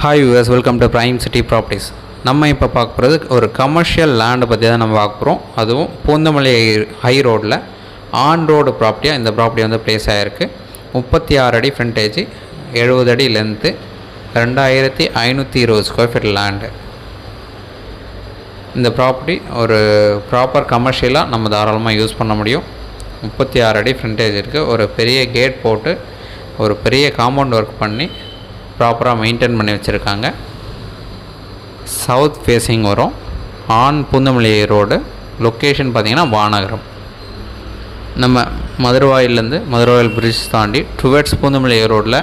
Hi viewers, welcome to prime city properties. நம்ம இப்போ பார்க்க போகிறது ஒரு கமர்ஷியல் லேண்டை பற்றி தான் நம்ம பார்க்க போகிறோம். அதுவும் பூந்தமல்லி ஹை ரோடில் ஆன் ரோடு ப்ராப்பர்ட்டியாக இந்த ப்ராப்பர்ட்டி வந்து ப்ளேஸ் ஆகிருக்கு. 36 அடி ஃப்ரண்டேஜ், 70 அடி லென்த்து, 2520 ஸ்கொயர் ஃபீட் லேண்டு. இந்த ப்ராப்பர்ட்டி ஒரு ப்ராப்பர் கமர்ஷியலாக நம்ம தாராளமாக யூஸ் பண்ண முடியும். 36 அடி ஃப்ரண்டேஜ் இருக்குது. ஒரு பெரிய கேட் போட்டு ஒரு பெரிய காம்பவுண்ட் ஒர்க் பண்ணி ப்ராப்பராக மெயின்டைன் பண்ணி வச்சுருக்காங்க. சவுத் ஃபேஸிங் வரும். On Poonamallee road. லொக்கேஷன் பார்த்திங்கன்னா வானகரம். நம்ம மதுரவாயில் பிரிட்ஜ் தாண்டி டுவர்ட்ஸ் பூந்தமல்லி ரோடில்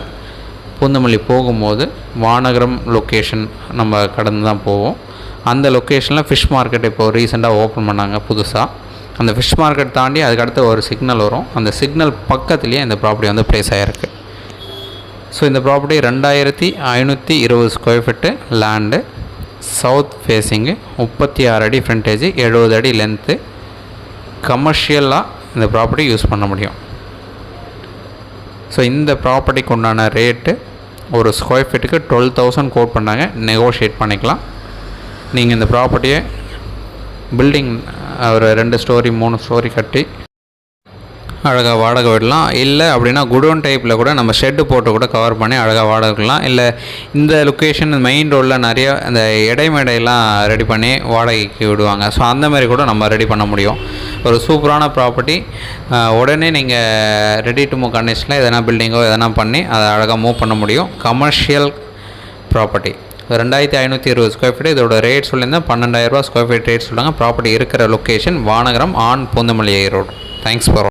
பூந்தமல்லி போகும்போது வானகரம் லொக்கேஷன் நம்ம கடந்து தான் போவோம். அந்த லொக்கேஷனில் ஃபிஷ் மார்க்கெட் இப்போது ரீசெண்டாக ஓப்பன் பண்ணாங்க புதுசாக. அந்த ஃபிஷ் மார்க்கெட் தாண்டி அதுக்கடுத்து ஒரு சிக்னல் வரும். அந்த சிக்னல் பக்கத்துலேயே இந்த ப்ராப்பர்ட்டி வந்து ப்ளேஸ் ஆகிருக்கு. ஸோ இந்த property 2520 square feet land, south facing, 36 அடி ஃப்ரண்டேஜ், 70 அடி லென்த்து. கமர்ஷியலாக இந்த ப்ராப்பர்ட்டி யூஸ் பண்ண முடியும். ஸோ இந்த ப்ராப்பர்ட்டிக்கு உண்டான ரேட்டு ஒரு ஸ்கொயர் ஃபீட்டுக்கு 12,000 கோட் பண்ணாங்க. நெகோஷியேட் பண்ணிக்கலாம். நீங்கள் இந்த ப்ராப்பர்ட்டியை பில்டிங் ஒரு 2 ஸ்டோரி 3 ஸ்டோரி கட்டி அழகாக வாடகை விடலாம். இல்லை அப்படின்னா குடோன் டைப்பில் கூட நம்ம ஷெட்டு போட்டு கூட கவர் பண்ணி அழகாக வாடகை விடலாம். இல்லை இந்த லொக்கேஷன் மெயின் ரோடில் நிறைய அந்த இடைமேடையெல்லாம் ரெடி பண்ணி வாடகைக்கு விடுவாங்க. ஸோ அந்த மாதிரி கூட நம்ம ரெடி பண்ண முடியும். ஒரு சூப்பரான ப்ராப்பர்ட்டி. உடனே நீங்கள் ரெடி டு மூவ் கண்டிஷனில் எதனா பில்டிங்கோ எதனா பண்ணி அதை அழகாக மூவ் பண்ண முடியும். Commercial property 2520 square feet. இதோட ரேட் சொல்லியிருந்தேன் 12,000 ரூபா ஸ்கொயர் ஃபீட் ரேட் சொல்லுவாங்க. ப்ராப்பர்ட்டி இருக்கிற location Vanagaram, on Poonamallee road. Thanks for